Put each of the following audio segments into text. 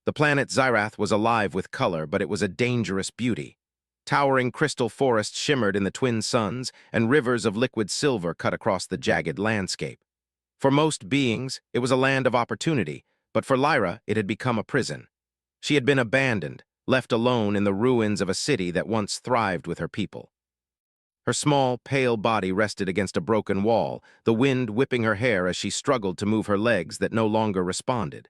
The planet Xyrath was alive with color, but it was a dangerous beauty. Towering crystal forests shimmered in the twin suns, and rivers of liquid silver cut across the jagged landscape. For most beings, it was a land of opportunity, but for Lyra, it had become a prison. She had been abandoned, left alone in the ruins of a city that once thrived with her people. Her small, pale body rested against a broken wall, the wind whipping her hair as she struggled to move her legs that no longer responded.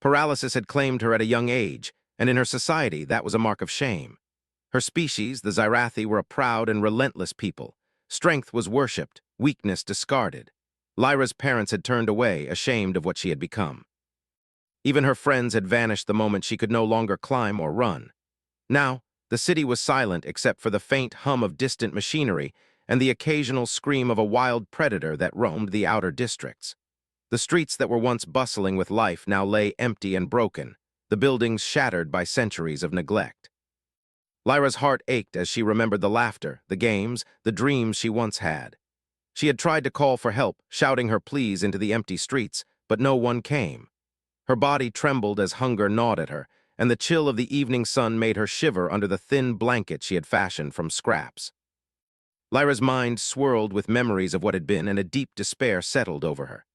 Paralysis had claimed her at a young age, and in her society that was a mark of shame. Her species, the Xyrathi, were a proud and relentless people. Strength was worshipped, weakness discarded. Lyra's parents had turned away, ashamed of what she had become. Even her friends had vanished the moment she could no longer climb or run. Now, the city was silent except for the faint hum of distant machinery and the occasional scream of a wild predator that roamed the outer districts. The streets that were once bustling with life now lay empty and broken, the buildings shattered by centuries of neglect. Lyra's heart ached as she remembered the laughter, the games, the dreams she once had. She had tried to call for help, shouting her pleas into the empty streets, but no one came. Her body trembled as hunger gnawed at her, and the chill of the evening sun made her shiver under the thin blanket she had fashioned from scraps. Lyra's mind swirled with memories of what had been, and a deep despair settled over her.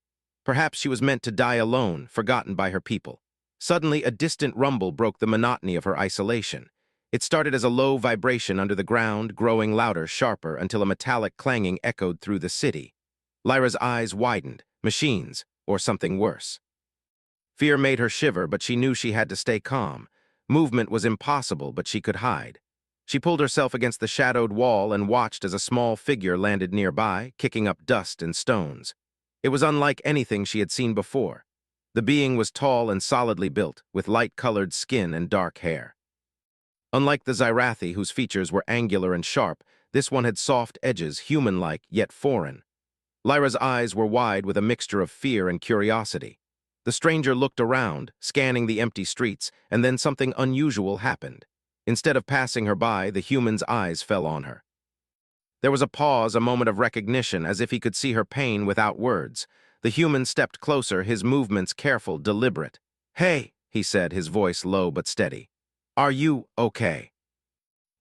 Perhaps she was meant to die alone, forgotten by her people. Suddenly, a distant rumble broke the monotony of her isolation. It started as a low vibration under the ground, growing louder, sharper, until a metallic clanging echoed through the city. Lyra's eyes widened. Machines, or something worse. Fear made her shiver, but she knew she had to stay calm. Movement was impossible, but she could hide. She pulled herself against the shadowed wall and watched as a small figure landed nearby, kicking up dust and stones. It was unlike anything she had seen before. The being was tall and solidly built, with light-colored skin and dark hair. Unlike the Xyrathi, whose features were angular and sharp, this one had soft edges, human-like, yet foreign. Lyra's eyes were wide with a mixture of fear and curiosity. The stranger looked around, scanning the empty streets, and then something unusual happened. Instead of passing her by, the human's eyes fell on her. There was a pause, a moment of recognition, as if he could see her pain without words. The human stepped closer, his movements careful, deliberate. "Hey," he said, his voice low but steady. "Are you okay?"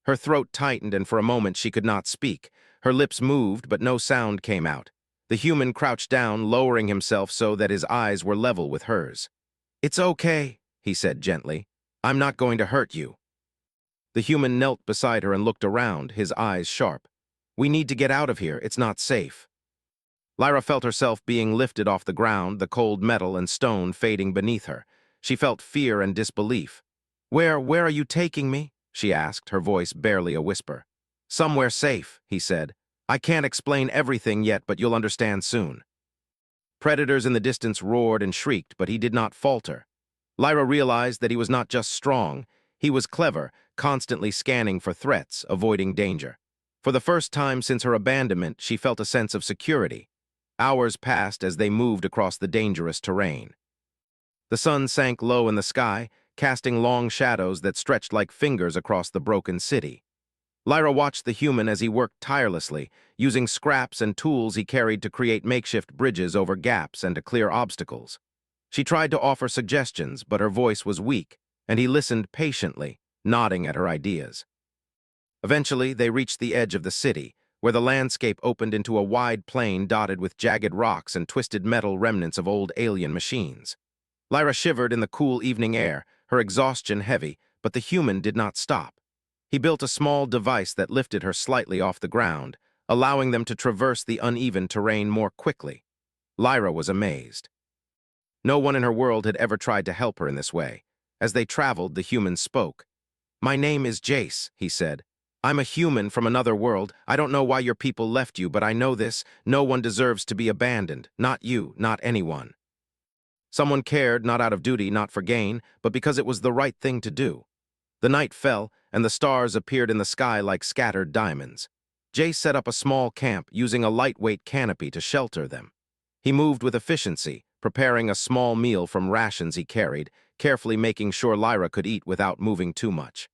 Her throat tightened, and for a moment she could not speak. Her lips moved, but no sound came out. The human crouched down, lowering himself so that his eyes were level with hers. "It's okay," he said gently. "I'm not going to hurt you." The human knelt beside her and looked around, his eyes sharp. "We need to get out of here. It's not safe." Lyra felt herself being lifted off the ground, the cold metal and stone fading beneath her. She felt fear and disbelief. Where are you taking me?" she asked, her voice barely a whisper. "Somewhere safe," he said. "I can't explain everything yet, but you'll understand soon." Predators in the distance roared and shrieked, but he did not falter. Lyra realized that he was not just strong, he was clever, constantly scanning for threats, avoiding danger. For the first time since her abandonment, she felt a sense of security. Hours passed as they moved across the dangerous terrain. The sun sank low in the sky, casting long shadows that stretched like fingers across the broken city. Lyra watched the human as he worked tirelessly, using scraps and tools he carried to create makeshift bridges over gaps and to clear obstacles. She tried to offer suggestions, but her voice was weak, and he listened patiently, nodding at her ideas. Eventually, they reached the edge of the city, where the landscape opened into a wide plain dotted with jagged rocks and twisted metal remnants of old alien machines. Lyra shivered in the cool evening air, her exhaustion heavy, but the human did not stop. He built a small device that lifted her slightly off the ground, allowing them to traverse the uneven terrain more quickly. Lyra was amazed. No one in her world had ever tried to help her in this way. As they traveled, the human spoke. "My name is Jace," he said. "I'm a human from another world. I don't know why your people left you, but I know this. No one deserves to be abandoned. Not you, not anyone." Someone cared, not out of duty, not for gain, but because it was the right thing to do. The night fell, and the stars appeared in the sky like scattered diamonds. Jace set up a small camp, using a lightweight canopy to shelter them. He moved with efficiency, preparing a small meal from rations he carried, carefully making sure Lyra could eat without moving too much.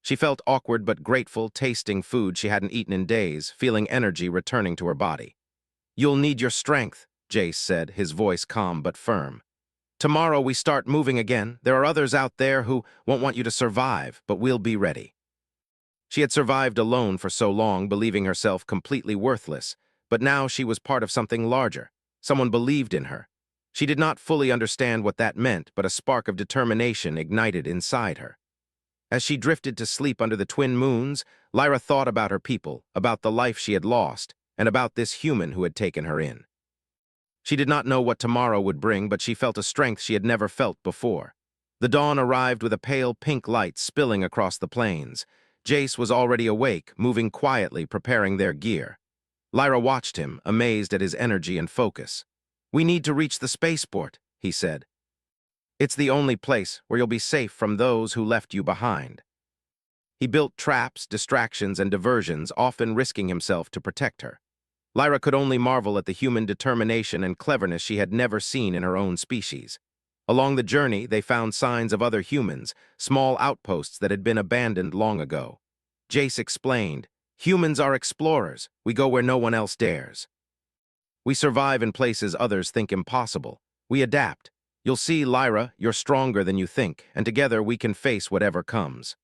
She felt awkward but grateful, tasting food she hadn't eaten in days, feeling energy returning to her body. "You'll need your strength," Jace said, his voice calm but firm. Tomorrow we start moving again. There are others out there who won't want you to survive, but we'll be ready. She had survived alone for so long, believing herself completely worthless, but now she was part of something larger. Someone believed in her. She did not fully understand what that meant, but a spark of determination ignited inside her. As she drifted to sleep under the twin moons, Lyra thought about her people, about the life she had lost, and about this human who had taken her in. She did not know what tomorrow would bring, but she felt a strength she had never felt before. The dawn arrived with a pale pink light spilling across the plains. Jace was already awake, moving quietly, preparing their gear. Lyra watched him, amazed at his energy and focus. "We need to reach the spaceport," he said. "It's the only place where you'll be safe from those who left you behind." He built traps, distractions, and diversions, often risking himself to protect her. Lyra could only marvel at the human determination and cleverness she had never seen in her own species. Along the journey, they found signs of other humans, small outposts that had been abandoned long ago. Jace explained, "Humans are explorers. We go where no one else dares. We survive in places others think impossible. We adapt. You'll see, Lyra, you're stronger than you think, and together we can face whatever comes."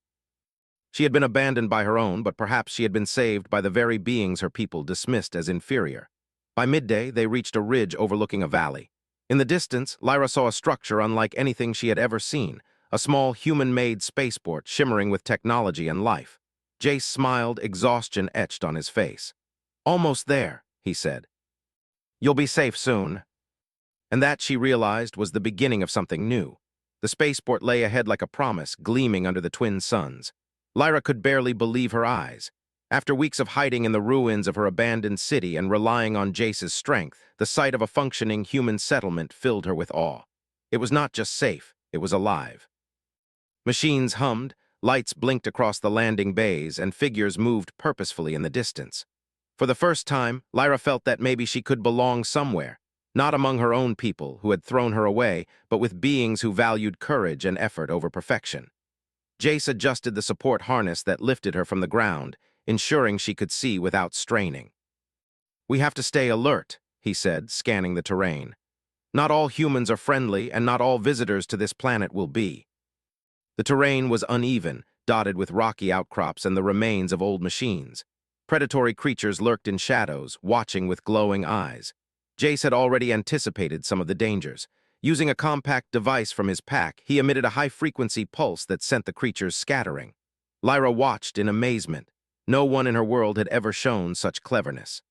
She had been abandoned by her own, but perhaps she had been saved by the very beings her people dismissed as inferior. By midday, they reached a ridge overlooking a valley. In the distance, Lyra saw a structure unlike anything she had ever seen, a small human-made spaceport shimmering with technology and life. Jace smiled, exhaustion etched on his face. "Almost there," he said. "You'll be safe soon." And that, she realized, was the beginning of something new. The spaceport lay ahead like a promise, gleaming under the twin suns. Lyra could barely believe her eyes. After weeks of hiding in the ruins of her abandoned city and relying on Jace's strength, the sight of a functioning human settlement filled her with awe. It was not just safe, it was alive. Machines hummed, lights blinked across the landing bays, and figures moved purposefully in the distance. For the first time, Lyra felt that maybe she could belong somewhere, not among her own people who had thrown her away, but with beings who valued courage and effort over perfection. Jace adjusted the support harness that lifted her from the ground, ensuring she could see without straining. "We have to stay alert," he said, scanning the terrain. "Not all humans are friendly, and not all visitors to this planet will be." The terrain was uneven, dotted with rocky outcrops and the remains of old machines. Predatory creatures lurked in shadows, watching with glowing eyes. Jace had already anticipated some of the dangers. Using a compact device from his pack, he emitted a high-frequency pulse that sent the creatures scattering. Lyra watched in amazement. No one in her world had ever shown such cleverness.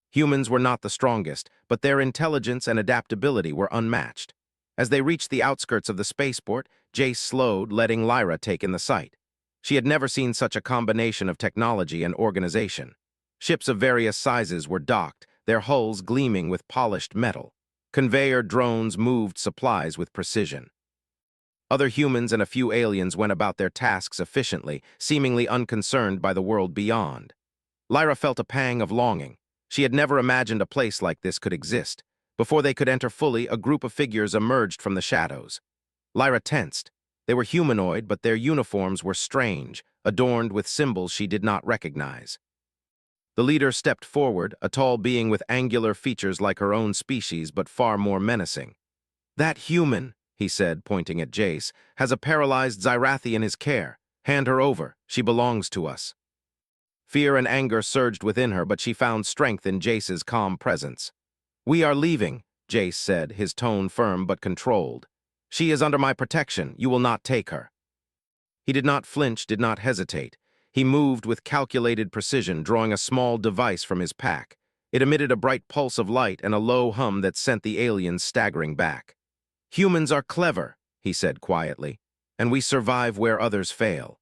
Humans were not the strongest, but their intelligence and adaptability were unmatched. As they reached the outskirts of the spaceport, Jace slowed, letting Lyra take in the sight. She had never seen such a combination of technology and organization. Ships of various sizes were docked, their hulls gleaming with polished metal. Conveyor drones moved supplies with precision. Other humans and a few aliens went about their tasks efficiently, seemingly unconcerned by the world beyond. Lyra felt a pang of longing. She had never imagined a place like this could exist. Before they could enter fully, a group of figures emerged from the shadows. Lyra tensed. They were humanoid, but their uniforms were strange, adorned with symbols she did not recognize. The leader stepped forward, a tall being with angular features like her own species, but far more menacing. "That human," he said, pointing at Jace, "has a paralyzed Xyrathi in his care. Hand her over. She belongs to us." Fear and anger surged within her, but she found strength in Jace's calm presence. "We are leaving," Jace said, his tone firm but controlled. "She is under my protection. You will not take her." He did not flinch, did not hesitate. He moved with calculated precision, drawing a small device from his pack. It emitted a bright pulse of light and a low hum that sent the aliens staggering back. "Humans are clever," he said quietly, "and we survive where others fail."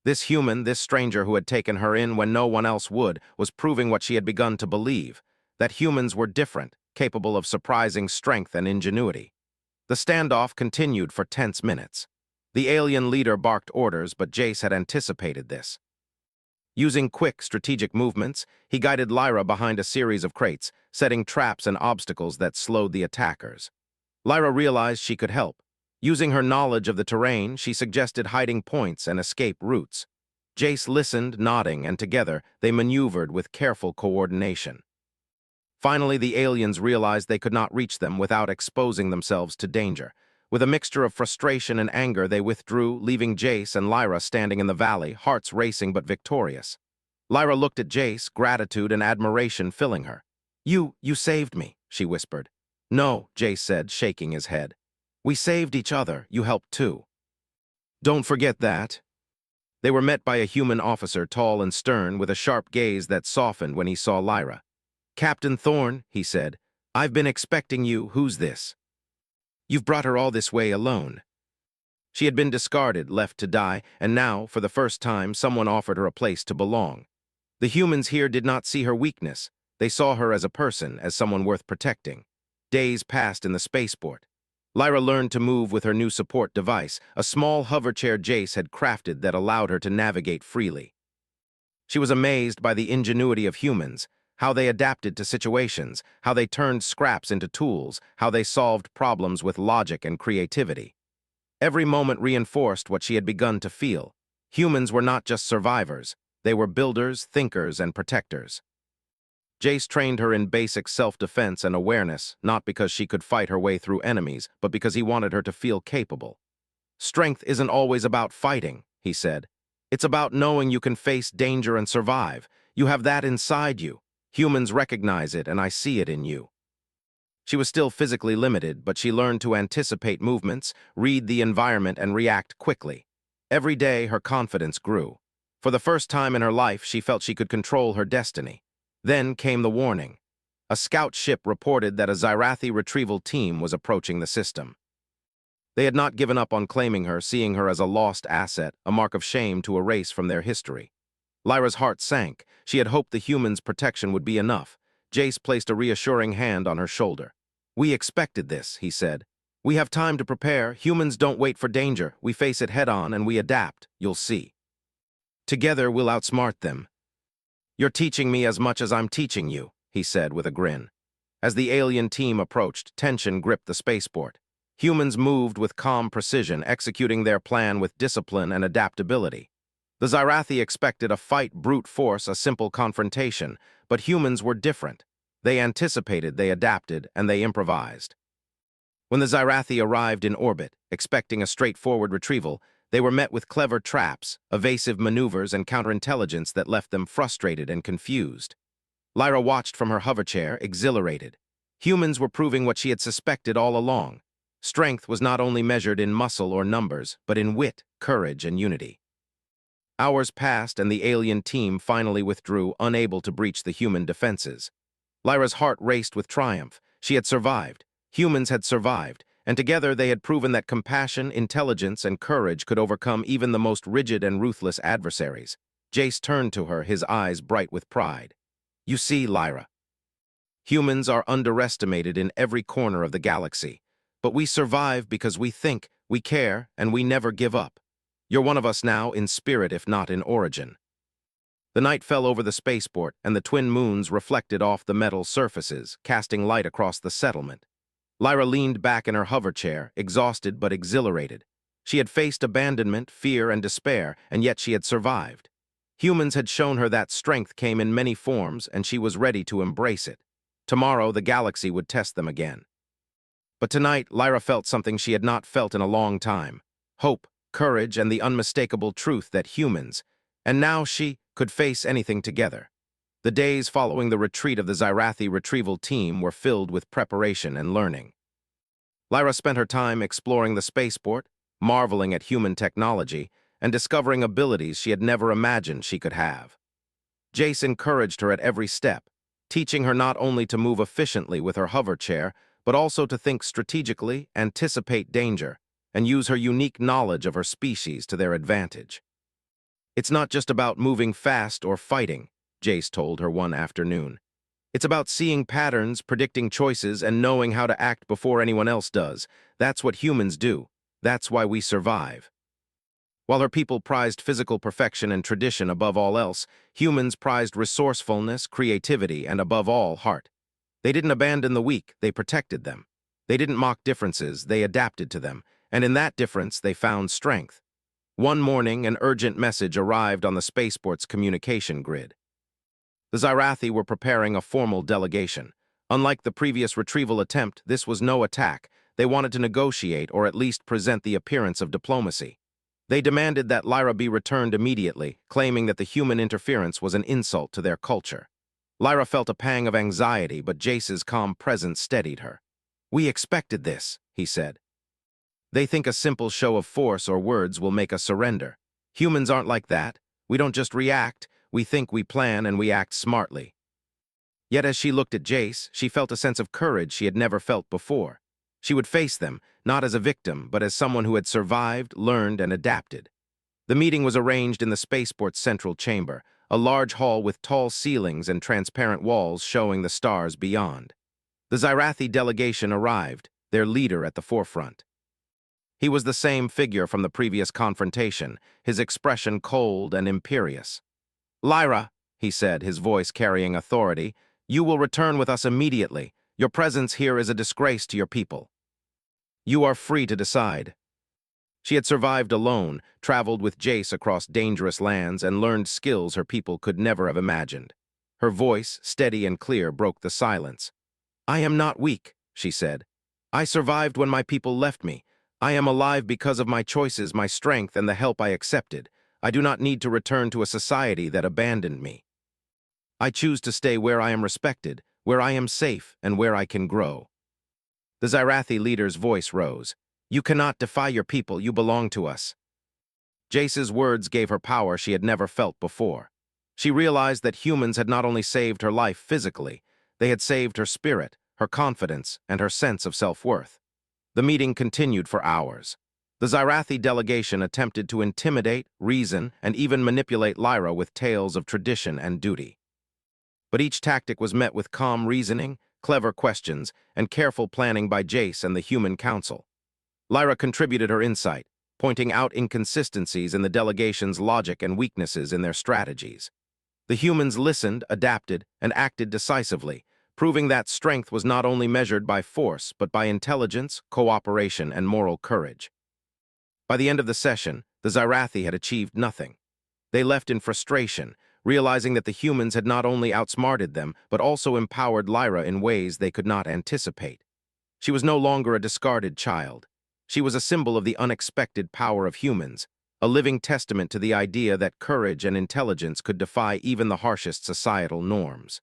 This human, this stranger who had taken her in when no one else would, was proving what she had begun to believe, that humans were different, capable of surprising strength and ingenuity. The standoff continued for tense minutes. The alien leader barked orders, but Jace had anticipated this. Using quick, strategic movements, he guided Lyra behind a series of crates, setting traps and obstacles that slowed the attackers. Lyra realized she could help. Using her knowledge of the terrain, she suggested hiding points and escape routes. Jace listened, nodding, and together they maneuvered with careful coordination. Finally, the aliens realized they could not reach them without exposing themselves to danger. With a mixture of frustration and anger, they withdrew, leaving Jace and Lyra standing in the valley, hearts racing but victorious. Lyra looked at Jace, gratitude and admiration filling her. You saved me," she whispered. "No," Jace said, shaking his head. "We saved each other. You helped too." "Don't forget that." They were met by a human officer, tall and stern, with a sharp gaze that softened when he saw Lyra. "Captain Thorne," he said, "I've been expecting you. Who's this?" "You've brought her all this way alone." She had been discarded, left to die, and now, for the first time, someone offered her a place to belong. The humans here did not see her weakness. They saw her as a person, as someone worth protecting. Days passed in the spaceport. Lyra learned to move with her new support device, a small hoverchair Jace had crafted that allowed her to navigate freely. She was amazed by the ingenuity of humans, how they adapted to situations, how they turned scraps into tools, how they solved problems with logic and creativity. Every moment reinforced what she had begun to feel. Humans were not just survivors. They were builders, thinkers, and protectors. Jace trained her in basic self-defense and awareness, not because she could fight her way through enemies, but because he wanted her to feel capable. "Strength isn't always about fighting," he said. "It's about knowing you can face danger and survive. You have that inside you. Humans recognize it, and I see it in you." She was still physically limited, but she learned to anticipate movements, read the environment, and react quickly. Every day, her confidence grew. For the first time in her life, she felt she could control her destiny. Then came the warning. A scout ship reported that a Xyrathi retrieval team was approaching the system. They had not given up on claiming her, seeing her as a lost asset, a mark of shame to erase from their history. Lyra's heart sank. She had hoped the humans' protection would be enough. Jace placed a reassuring hand on her shoulder. "We expected this," he said. "We have time to prepare. Humans don't wait for danger. We face it head-on and we adapt. You'll see. Together we'll outsmart them." "You're teaching me as much as I'm teaching you," he said with a grin. As the alien team approached, tension gripped the spaceport. Humans moved with calm precision, executing their plan with discipline and adaptability. The Xyrathi expected a fight, brute force, a simple confrontation, but humans were different. They anticipated, they adapted, and they improvised. When the Xyrathi arrived in orbit, expecting a straightforward retrieval, they were met with clever traps, evasive maneuvers, and counterintelligence that left them frustrated and confused. Lyra watched from her hoverchair, exhilarated. Humans were proving what she had suspected all along. Strength was not only measured in muscle or numbers, but in wit, courage, and unity. Hours passed, and the alien team finally withdrew, unable to breach the human defenses. Lyra's heart raced with triumph. She had survived. Humans had survived, and together they had proven that compassion, intelligence, and courage could overcome even the most rigid and ruthless adversaries. Jace turned to her, his eyes bright with pride. "You see, Lyra, humans are underestimated in every corner of the galaxy, but we survive because we think, we care, and we never give up. You're one of us now, in spirit if not in origin." The night fell over the spaceport, and the twin moons reflected off the metal surfaces, casting light across the settlement. Lyra leaned back in her hoverchair, exhausted but exhilarated. She had faced abandonment, fear, and despair, and yet she had survived. Humans had shown her that strength came in many forms, and she was ready to embrace it. Tomorrow, the galaxy would test them again. But tonight, Lyra felt something she had not felt in a long time. Hope, courage, and the unmistakable truth that humans, and now she, could face anything together. The days following the retreat of the Xyrathi retrieval team were filled with preparation and learning. Lyra spent her time exploring the spaceport, marveling at human technology, and discovering abilities she had never imagined she could have. Jace encouraged her at every step, teaching her not only to move efficiently with her hoverchair, but also to think strategically, anticipate danger, and use her unique knowledge of her species to their advantage. "It's not just about moving fast or fighting," Jace told her one afternoon. "It's about seeing patterns, predicting choices, and knowing how to act before anyone else does. That's what humans do. That's why we survive." While her people prized physical perfection and tradition above all else, humans prized resourcefulness, creativity, and above all, heart. They didn't abandon the weak, they protected them. They didn't mock differences, they adapted to them, and in that difference they found strength. One morning, an urgent message arrived on the spaceport's communication grid. The Xyrathi were preparing a formal delegation. Unlike the previous retrieval attempt, this was no attack. They wanted to negotiate or at least present the appearance of diplomacy. They demanded that Lyra be returned immediately, claiming that the human interference was an insult to their culture. Lyra felt a pang of anxiety, but Jace's calm presence steadied her. "We expected this," he said. "They think a simple show of force or words will make us surrender. Humans aren't like that. We don't just react, we think, we plan, and we act smartly." Yet as she looked at Jace, she felt a sense of courage she had never felt before. She would face them, not as a victim, but as someone who had survived, learned, and adapted. The meeting was arranged in the spaceport's central chamber, a large hall with tall ceilings and transparent walls showing the stars beyond. The Xyrathi delegation arrived, their leader at the forefront. He was the same figure from the previous confrontation, his expression cold and imperious. "Lyra," he said, his voice carrying authority, "you will return with us immediately. Your presence here is a disgrace to your people. You are free to decide." She had survived alone, traveled with Jace across dangerous lands, and learned skills her people could never have imagined. Her voice, steady and clear, broke the silence. "I am not weak," she said. "I survived when my people left me. I am alive because of my choices, my strength, and the help I accepted. I do not need to return to a society that abandoned me. I choose to stay where I am respected, where I am safe, and where I can grow." The Xyrathi leader's voice rose. "You cannot defy your people, you belong to us." Jace's words gave her power she had never felt before. She realized that humans had not only saved her life physically, they had saved her spirit, her confidence, and her sense of self-worth. The meeting continued for hours. The Xyrathi delegation attempted to intimidate, reason, and even manipulate Lyra with tales of tradition and duty. But each tactic was met with calm reasoning, clever questions, and careful planning by Jace and the Human Council. Lyra contributed her insight, pointing out inconsistencies in the delegation's logic and weaknesses in their strategies. The humans listened, adapted, and acted decisively, proving that strength was not only measured by force, but by intelligence, cooperation, and moral courage. By the end of the session, the Xyrathi had achieved nothing. They left in frustration, realizing that the humans had not only outsmarted them, but also empowered Lyra in ways they could not anticipate. She was no longer a discarded child. She was a symbol of the unexpected power of humans, a living testament to the idea that courage and intelligence could defy even the harshest societal norms.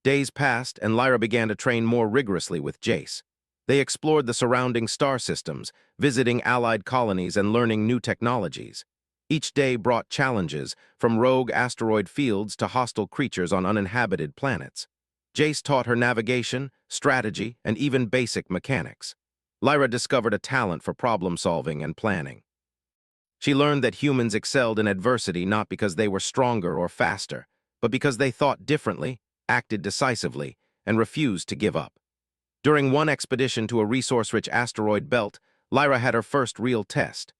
Days passed, and Lyra began to train more rigorously with Jace. They explored the surrounding star systems, visiting allied colonies and learning new technologies. Each day brought challenges, from rogue asteroid fields to hostile creatures on uninhabited planets. Jace taught her navigation, strategy, and even basic mechanics. Lyra discovered a talent for problem-solving and planning. She learned that humans excelled in adversity not because they were stronger or faster, but because they thought differently, acted decisively, and refused to give up. During one expedition to a resource-rich asteroid belt, Lyra had her first real test.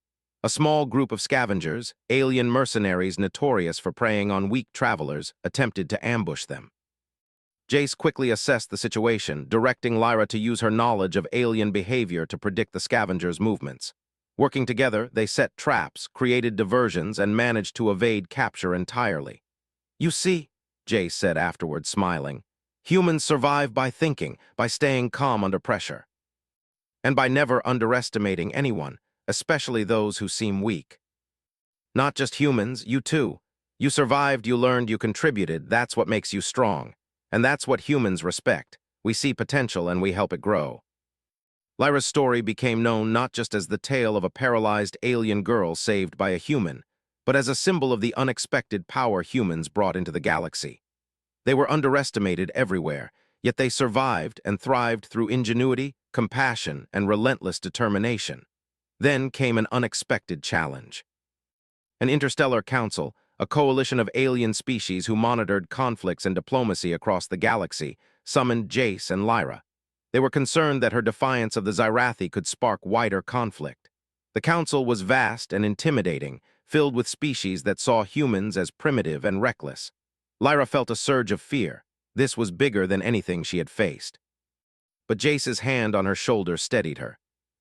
A small group of scavengers, alien mercenaries notorious for preying on weak travelers, attempted to ambush them. Jace quickly assessed the situation, directing Lyra to use her knowledge of alien behavior to predict the scavengers' movements. Working together, they set traps, created diversions, and managed to evade capture entirely. "You see," Jace said afterward, smiling, "humans survive by thinking, by staying calm under pressure, and by never underestimating anyone, especially those who seem weak. Not just humans, you too. You survived, you learned, you contributed. That's what makes you strong. And that's what humans respect. We see potential and we help it grow." Lyra's story became known not just as the tale of a paralyzed alien girl saved by a human, but as a symbol of the unexpected power humans brought into the galaxy. They were underestimated everywhere, yet they survived and thrived through ingenuity, compassion, and relentless determination. Then came an unexpected challenge. An interstellar council, a coalition of alien species who monitored conflicts and diplomacy across the galaxy, summoned Jace and Lyra. They were concerned that her defiance of the Xyrathi could spark wider conflict. The council was vast and intimidating, filled with species that saw humans as primitive and reckless. Lyra felt a surge of fear. This was bigger than anything she had faced. But Jace's hand on her shoulder steadied her.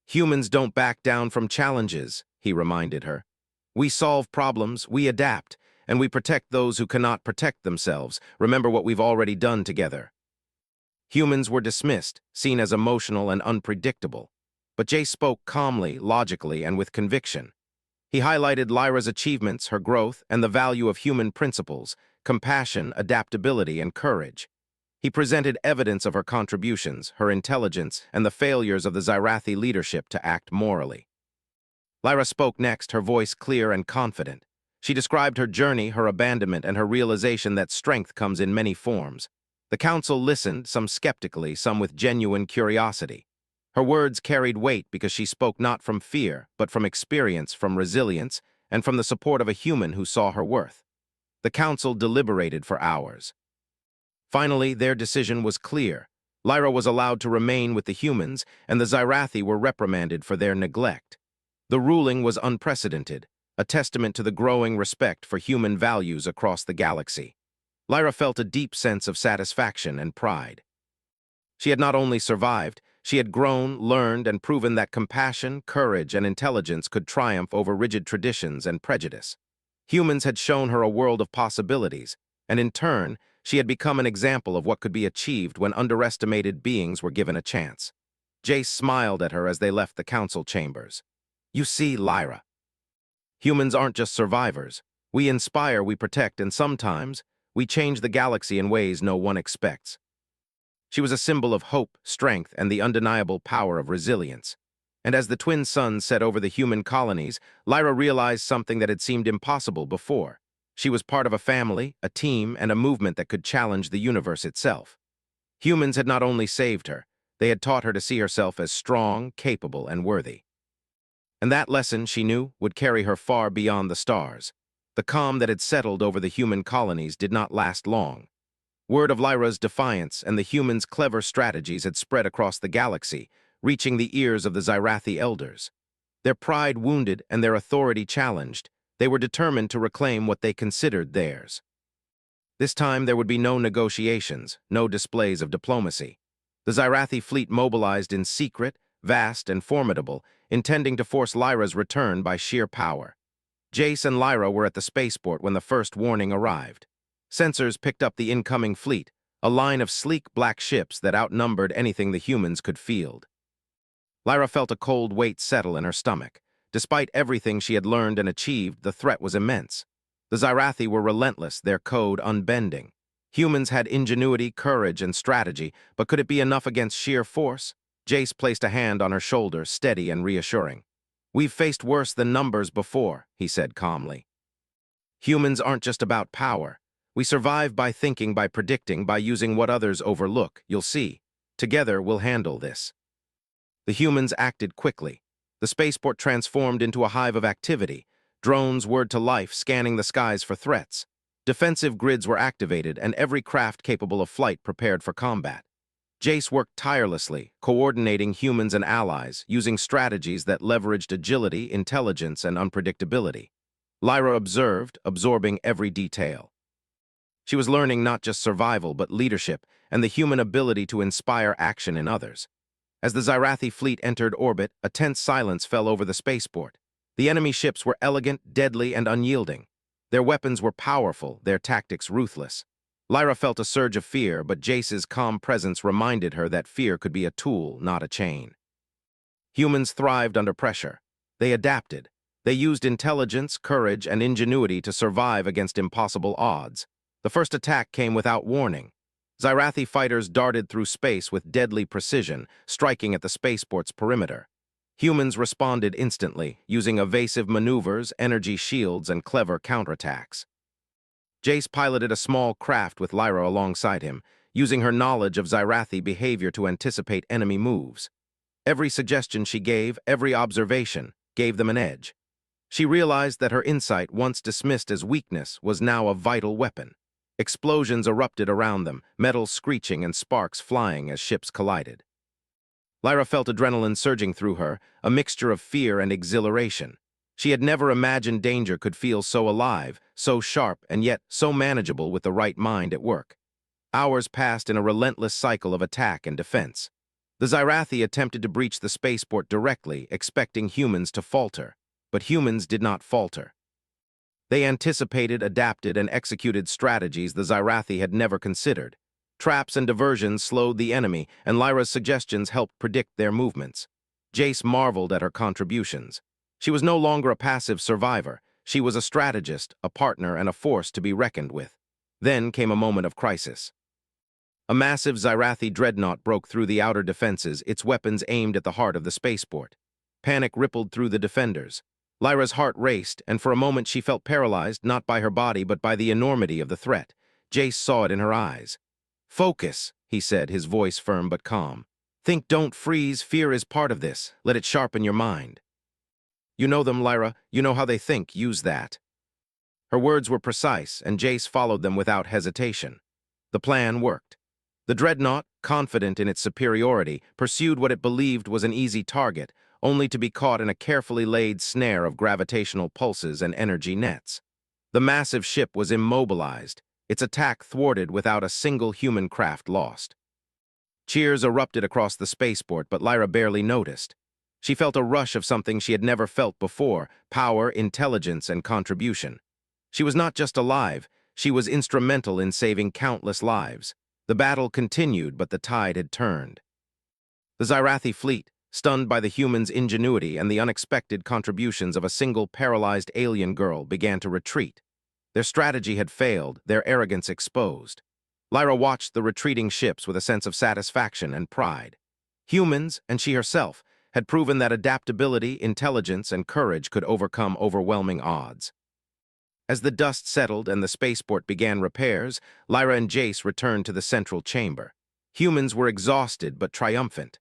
"Humans don't back down from challenges," he reminded her. "We solve problems, we adapt, and we protect those who cannot protect themselves. Remember what we've already done together." Humans were dismissed, seen as emotional and unpredictable. But Jay spoke calmly, logically, and with conviction. He highlighted Lyra's achievements, her growth, and the value of human principles, compassion, adaptability, and courage. He presented evidence of her contributions, her intelligence, and the failures of the Xyrathi leadership to act morally. Lyra spoke next, her voice clear and confident. She described her journey, her abandonment, and her realization that strength comes in many forms. The council listened, some skeptically, some with genuine curiosity. Her words carried weight because she spoke not from fear, but from experience, from resilience, and from the support of a human who saw her worth. The council deliberated for hours. Finally, their decision was clear. Lyra was allowed to remain with the humans, and the Xyrathi were reprimanded for their neglect. The ruling was unprecedented, a testament to the growing respect for human values across the galaxy. Lyra felt a deep sense of satisfaction and pride. She had not only survived, she had grown, learned, and proven that compassion, courage, and intelligence could triumph over rigid traditions and prejudice. Humans had shown her a world of possibilities, and in turn, she had become an example of what could be achieved when underestimated beings were given a chance. Jace smiled at her as they left the council chambers. "You see, Lyra, humans aren't just survivors. We inspire, we protect, and sometimes, we change the galaxy in ways no one expects." She was a symbol of hope, strength, and the undeniable power of resilience. And as the twin suns set over the human colonies, Lyra realized something that had seemed impossible before. She was part of a family, a team, and a movement that could challenge the universe itself. Humans had not only saved her, they had taught her to see herself as strong, capable, and worthy. And that lesson, she knew, would carry her far beyond the stars. The calm that had settled over the human colonies did not last long. Word of Lyra's defiance and the humans' clever strategies had spread across the galaxy, reaching the ears of the Xyrathi elders. Their pride wounded and their authority challenged, they were determined to reclaim what they considered theirs. This time there would be no negotiations, no displays of diplomacy. The Xyrathi fleet mobilized in secret, vast, and formidable, intending to force Lyra's return by sheer power. Jace and Lyra were at the spaceport when the first warning arrived. Sensors picked up the incoming fleet, a line of sleek black ships that outnumbered anything the humans could field. Lyra felt a cold weight settle in her stomach. Despite everything she had learned and achieved, the threat was immense. The Xyrathi were relentless, their code unbending. Humans had ingenuity, courage, and strategy, but could it be enough against sheer force? Jace placed a hand on her shoulder, steady and reassuring. "We've faced worse than numbers before," he said calmly. "Humans aren't just about power. We survive by thinking, by predicting, by using what others overlook. You'll see. Together, we'll handle this." The humans acted quickly. The spaceport transformed into a hive of activity. Drones whirred to life, scanning the skies for threats. Defensive grids were activated, and every craft capable of flight prepared for combat. Jace worked tirelessly, coordinating humans and allies, using strategies that leveraged agility, intelligence, and unpredictability. Lyra observed, absorbing every detail. She was learning not just survival, but leadership and the human ability to inspire action in others. As the Xyrathi fleet entered orbit, a tense silence fell over the spaceport. The enemy ships were elegant, deadly, and unyielding. Their weapons were powerful, their tactics ruthless. Lyra felt a surge of fear, but Jace's calm presence reminded her that fear could be a tool, not a chain. Humans thrived under pressure. They adapted. They used intelligence, courage, and ingenuity to survive against impossible odds. The first attack came without warning. Xyrathi fighters darted through space with deadly precision, striking at the spaceport's perimeter. Humans responded instantly, using evasive maneuvers, energy shields, and clever counterattacks. Jace piloted a small craft with Lyra alongside him, using her knowledge of Xyrathi behavior to anticipate enemy moves. Every suggestion she gave, every observation, gave them an edge. She realized that her insight, once dismissed as weakness, was now a vital weapon. Explosions erupted around them, metal screeching and sparks flying as ships collided. Lyra felt adrenaline surging through her, a mixture of fear and exhilaration. She had never imagined danger could feel so alive, so sharp, and yet so manageable with the right mind at work. Hours passed in a relentless cycle of attack and defense. The Xyrathi attempted to breach the spaceport directly, expecting humans to falter. But humans did not falter. They anticipated, adapted, and executed strategies the Xyrathi had never considered. Traps and diversions slowed the enemy, and Lyra's suggestions helped predict their movements. Jace marveled at her contributions. She was no longer a passive survivor. She was a strategist, a partner, and a force to be reckoned with. Then came a moment of crisis. A massive Xyrathi dreadnought broke through the outer defenses, its weapons aimed at the heart of the spaceport. Panic rippled through the defenders. Lyra's heart raced, and for a moment she felt paralyzed, not by her body but by the enormity of the threat. Jace saw it in her eyes. "Focus," he said, his voice firm but calm. "Think, don't freeze. Fear is part of this. Let it sharpen your mind." "You know them, Lyra. You know how they think. Use that." Her words were precise, and Jace followed them without hesitation. The plan worked. The dreadnought, confident in its superiority, pursued what it believed was an easy target, only to be caught in a carefully laid snare of gravitational pulses and energy nets. The massive ship was immobilized, its attack thwarted without a single human craft lost. Cheers erupted across the spaceport, but Lyra barely noticed. She felt a rush of something she had never felt before: power, intelligence, and contribution. She was not just alive, she was instrumental in saving countless lives. The battle continued, but the tide had turned. The Xyrathi fleet, stunned by the humans' ingenuity and the unexpected contributions of a single paralyzed alien girl, began to retreat. Their strategy had failed, their arrogance exposed. Lyra watched the retreating ships with a sense of satisfaction and pride. Humans, and she herself, had proven that adaptability, intelligence, and courage could overcome overwhelming odds. As the dust settled and the spaceport began repairs, Lyra and Jace returned to the central chamber. Humans were exhausted but triumphant.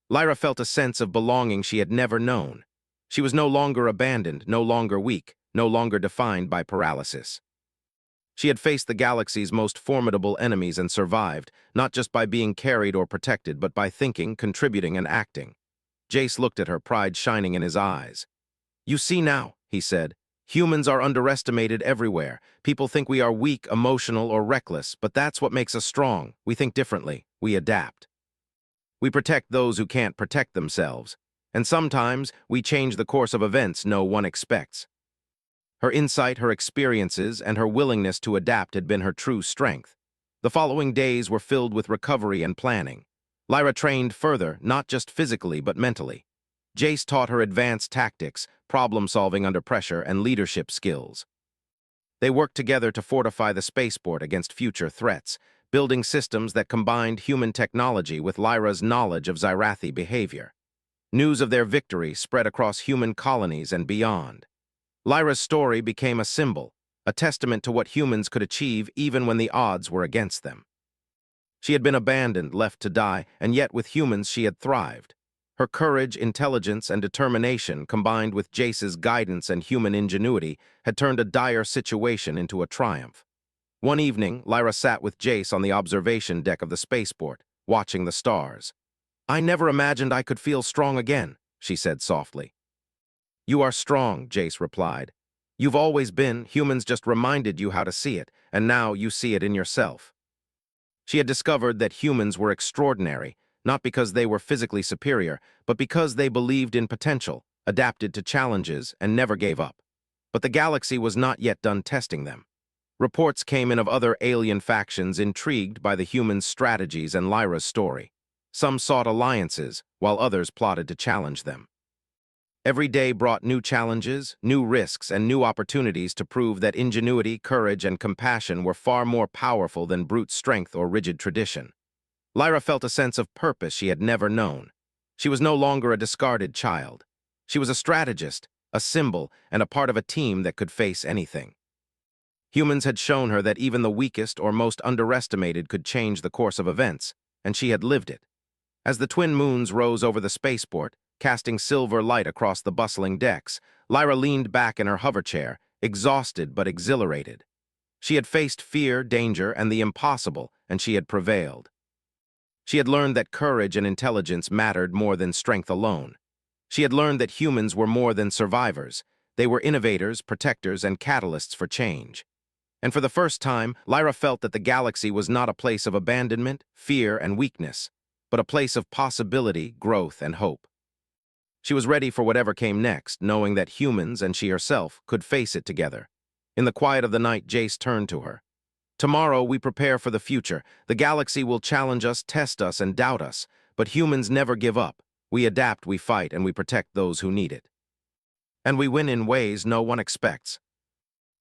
Lyra felt a sense of belonging she had never known. She was no longer abandoned, no longer weak, no longer defined by paralysis. She had faced the galaxy's most formidable enemies and survived, not just by being carried or protected, but by thinking, contributing, and acting. Jace looked at her, pride shining in his eyes. "You see now," he said. "Humans are underestimated everywhere. People think we are weak, emotional, or reckless, but that's what makes us strong. We think differently. We adapt. We protect those who can't protect themselves. And sometimes we change the course of events no one expects." Her insight, her experiences, and her willingness to adapt had been her true strength. The following days were filled with recovery and planning. Lyra trained further, not just physically but mentally. Jace taught her advanced tactics, problem-solving under pressure, and leadership skills. They worked together to fortify the spaceport against future threats, building systems that combined human technology with Lyra's knowledge of Xyrathi behavior. News of their victory spread across human colonies and beyond. Lyra's story became a symbol, a testament to what humans could achieve even when the odds were against them. She had been abandoned, left to die, and yet with humans she had thrived. Her courage, intelligence, and determination, combined with Jace's guidance and human ingenuity, had turned a dire situation into a triumph. One evening, Lyra sat with Jace on the observation deck of the spaceport, watching the stars. "I never imagined I could feel strong again," she said softly. "You are strong," Jace replied. "You've always been. Humans just reminded you how to see it, and now you see it in yourself." She had discovered that humans were extraordinary, not because they were physically superior, but because they believed in potential, adapted to challenges, and never gave up. But the galaxy was not yet done testing them. Reports came in of other alien factions intrigued by the humans' strategies and Lyra's story. Some sought alliances, while others plotted to challenge them. Every day brought new challenges, new risks, and new opportunities to prove that ingenuity, courage, and compassion were far more powerful than brute strength or rigid tradition. Lyra felt a sense of purpose she had never known. She was no longer a discarded child. She was a strategist, a symbol, and a part of a team that could face anything. Humans had shown her that even the weakest or most underestimated could change the course of events, and she had lived it. As the twin moons rose over the spaceport, casting silver light across the bustling decks, Lyra leaned back in her hoverchair, exhausted but exhilarated. She had faced fear, danger, and the impossible, and she had prevailed. She had learned that courage and intelligence mattered more than strength alone. She had learned that humans were more than survivors. They were innovators, protectors, and catalysts for change. And for the first time, Lyra felt that the galaxy was not a place of abandonment, fear, and weakness, but a place of possibility, growth, and hope. She was ready for whatever came next, knowing that humans and she herself could face it together. In the quiet of the night, Jace turned to her. Tomorrow, we prepare for the future. The galaxy will challenge us, test us, and doubt us. But humans never give up. We adapt, we fight, and we protect those who need it. And we win in ways no one expects.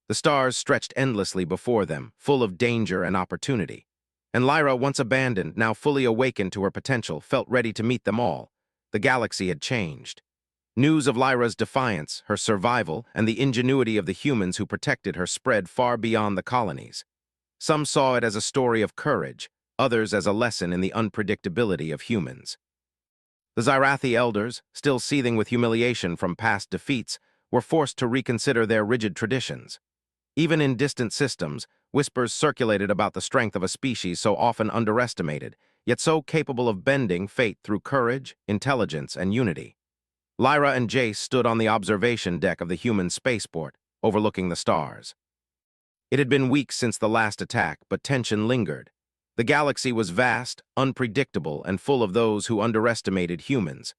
The stars stretched endlessly before them, full of danger and opportunity. And Lyra, once abandoned, now fully awakened to her potential, felt ready to meet them all. The galaxy had changed. News of Lyra's defiance, her survival, and the ingenuity of the humans who protected her spread far beyond the colonies. Some saw it as a story of courage, others as a lesson in the unpredictability of humans. The Xyrathi elders, still seething with humiliation from past defeats, were forced to reconsider their rigid traditions. Even in distant systems, whispers circulated about the strength of a species so often underestimated, yet so capable of bending fate through courage, intelligence, and unity. Lyra and Jace stood on the observation deck of the human spaceport, overlooking the stars. It had been weeks since the last attack, but tension lingered. The galaxy was vast, unpredictable, and full of those who underestimated humans.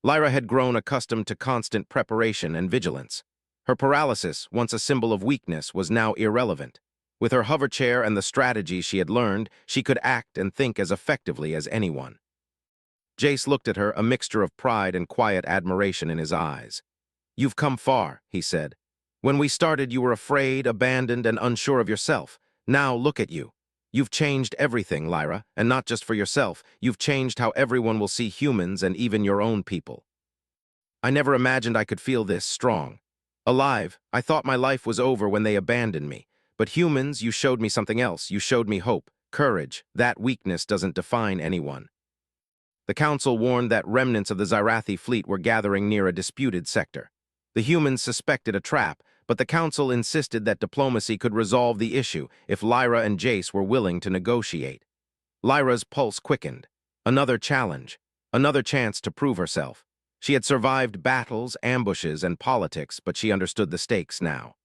Lyra had grown accustomed to constant preparation and vigilance. Her paralysis, once a symbol of weakness, was now irrelevant. With her hoverchair and the strategies she had learned, she could act and think as effectively as anyone. Jace looked at her, a mixture of pride and quiet admiration in his eyes. "You've come far," he said. "When we started, you were afraid, abandoned, and unsure of yourself. Now look at you. You've changed everything, Lyra, and not just for yourself. You've changed how everyone will see humans and even your own people. I never imagined I could feel this strong. Alive, I thought my life was over when they abandoned me. But humans, you showed me something else. You showed me hope, courage. That weakness doesn't define anyone." The council warned that remnants of the Xyrathi fleet were gathering near a disputed sector. The humans suspected a trap, but the council insisted that diplomacy could resolve the issue if Lyra and Jace were willing to negotiate. Lyra's pulse quickened. Another challenge, another chance to prove herself. She had survived battles, ambushes, and politics, but she understood the stakes now.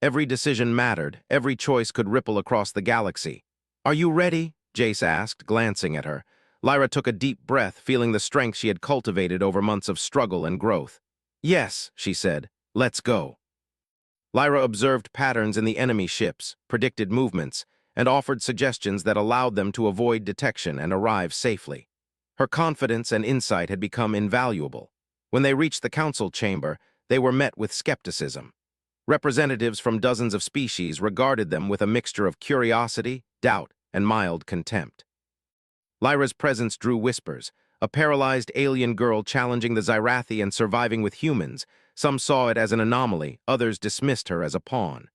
Every decision mattered, every choice could ripple across the galaxy. "Are you ready?" Jace asked, glancing at her. Lyra took a deep breath, feeling the strength she had cultivated over months of struggle and growth. "Yes," she said, "let's go." Lyra observed patterns in the enemy ships, predicted movements, and offered suggestions that allowed them to avoid detection and arrive safely. Her confidence and insight had become invaluable. When they reached the council chamber, they were met with skepticism. Representatives from dozens of species regarded them with a mixture of curiosity, doubt, and mild contempt. Lyra's presence drew whispers, a paralyzed alien girl challenging the Xyrathi and surviving with humans. Some saw it as an anomaly, others dismissed her as a pawn.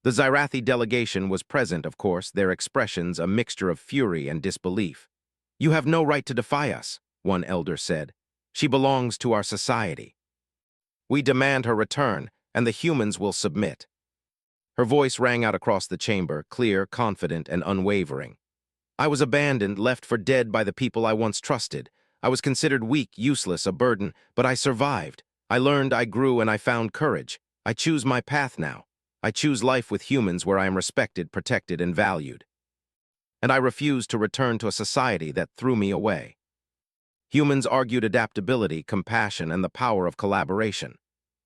The Xyrathi delegation was present, of course, their expressions a mixture of fury and disbelief. "You have no right to defy us," one elder said. "She belongs to our society. We demand her return, and the humans will submit." Her voice rang out across the chamber, clear, confident, and unwavering. "I was abandoned, left for dead by the people I once trusted. I was considered weak, useless, a burden, but I survived. I learned, I grew, and I found courage. I choose my path now. I choose life with humans where I am respected, protected, and valued. And I refuse to return to a society that threw me away." Humans argued adaptability, compassion, and the power of collaboration.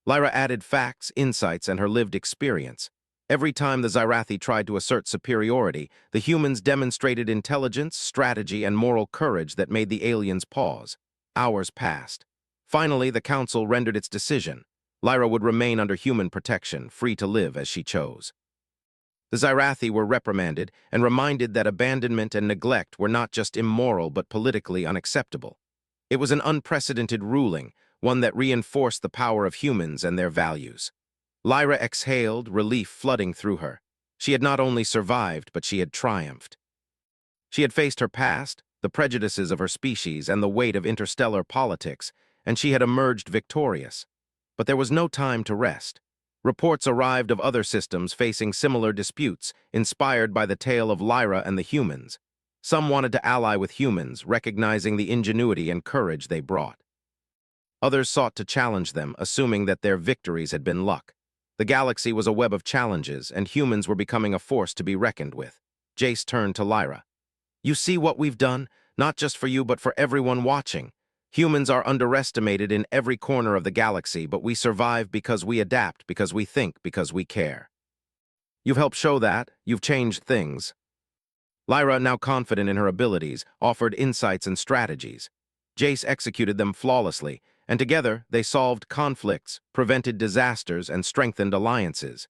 Lyra added facts, insights, and her lived experience. Every time the Xyrathi tried to assert superiority, the humans demonstrated intelligence, strategy, and moral courage that made the aliens pause. Hours passed. Finally, the council rendered its decision. Lyra would remain under human protection, free to live as she chose. The Xyrathi were reprimanded and reminded that abandonment and neglect were not just immoral but politically unacceptable. It was an unprecedented ruling, one that reinforced the power of humans and their values. Lyra exhaled, relief flooding through her. She had not only survived, but she had triumphed. She had faced her past, the prejudices of her species, and the weight of interstellar politics, and she had emerged victorious. But there was no time to rest. Reports arrived of other systems facing similar disputes, inspired by the tale of Lyra and the humans. Some wanted to ally with humans, recognizing the ingenuity and courage they brought. Others sought to challenge them, assuming that their victories had been luck. The galaxy was a web of challenges, and humans were becoming a force to be reckoned with. Jace turned to Lyra. "You see what we've done? Not just for you, but for everyone watching. Humans are underestimated in every corner of the galaxy, but we survive because we adapt, because we think, because we care." You've helped show that. You've changed things. Lyra, now confident in her abilities, offered insights and strategies. Jace executed them flawlessly, and together they solved conflicts, prevented disasters, and strengthened alliances.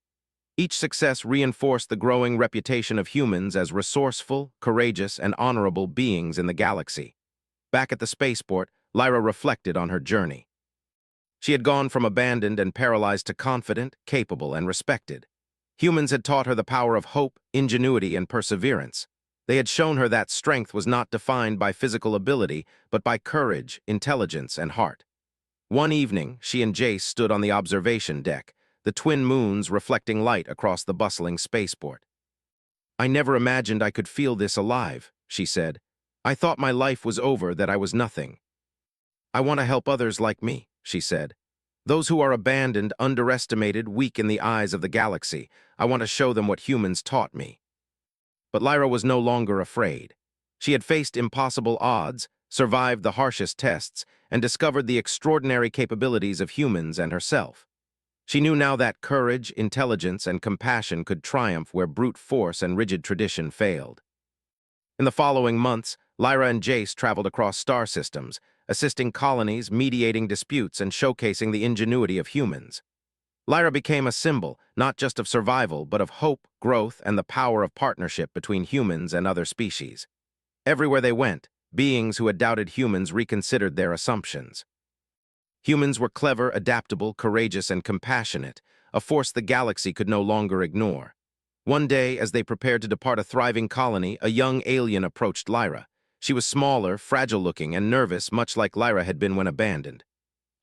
Each success reinforced the growing reputation of humans as resourceful, courageous, and honorable beings in the galaxy. Back at the spaceport, Lyra reflected on her journey. She had gone from abandoned and paralyzed to confident, capable, and respected. Humans had taught her the power of hope, ingenuity, and perseverance. They had shown her that strength was not defined by physical ability, but by courage, intelligence, and heart. One evening, she and Jace stood on the observation deck, the twin moons reflecting light across the bustling spaceport. "I never imagined I could feel this alive," she said. "I thought my life was over, that I was nothing." "I want to help others like me," she said. "Those who are abandoned, underestimated, weak in the eyes of the galaxy. I want to show them what humans taught me." But Lyra was no longer afraid. She had faced impossible odds, survived the harshest tests, and discovered the extraordinary capabilities of humans and herself. She knew now that courage, intelligence, and compassion could triumph where brute force and rigid tradition failed. In the following months, Lyra and Jace traveled across star systems, assisting colonies, mediating disputes, and showcasing the ingenuity of humans. Lyra became a symbol, not just of survival, but of hope, growth, and the power of partnership between humans and other species. Everywhere they went, beings who had doubted humans reconsidered their assumptions. Humans were clever, adaptable, courageous, and compassionate, a force the galaxy could no longer ignore. One day, as they prepared to depart a thriving colony, a young alien approached Lyra. She was smaller, fragile-looking, and nervous, much like Lyra had been when abandoned.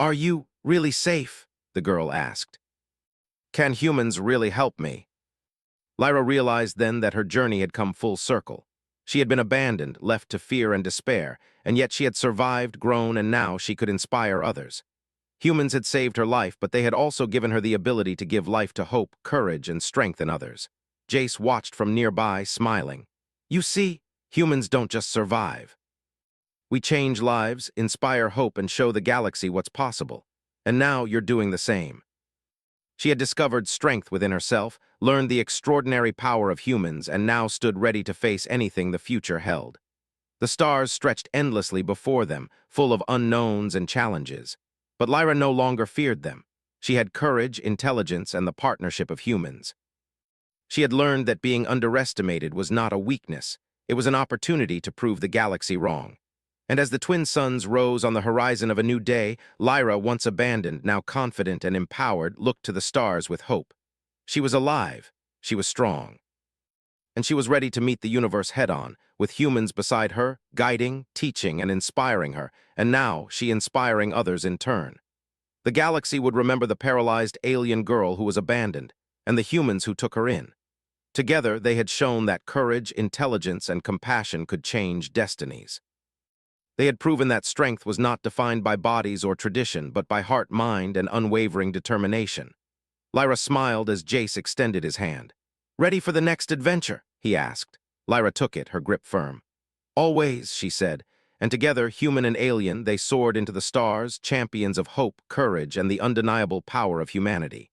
"Are you really safe?" the girl asked. "Can humans really help me?" Lyra realized then that her journey had come full circle. She had been abandoned, left to fear and despair, and yet she had survived, grown, and now she could inspire others. Humans had saved her life, but they had also given her the ability to give life to hope, courage, and strength in others. Jace watched from nearby, smiling. "You see, humans don't just survive. We change lives, inspire hope, and show the galaxy what's possible. And now you're doing the same." She had discovered strength within herself, learned the extraordinary power of humans, and now stood ready to face anything the future held. The stars stretched endlessly before them, full of unknowns and challenges. But Lyra no longer feared them. She had courage, intelligence, and the partnership of humans. She had learned that being underestimated was not a weakness. It was an opportunity to prove the galaxy wrong. And as the twin suns rose on the horizon of a new day, Lyra, once abandoned, now confident and empowered, looked to the stars with hope. She was alive. She was strong. And she was ready to meet the universe head-on, with humans beside her, guiding, teaching, and inspiring her, and now she inspiring others in turn. The galaxy would remember the paralyzed alien girl who was abandoned, and the humans who took her in. Together, they had shown that courage, intelligence, and compassion could change destinies. They had proven that strength was not defined by bodies or tradition, but by heart, mind, and unwavering determination. Lyra smiled as Jace extended his hand. "Ready for the next adventure?" he asked. Lyra took it, her grip firm. "Always," she said, and together, human and alien, they soared into the stars, champions of hope, courage, and the undeniable power of humanity.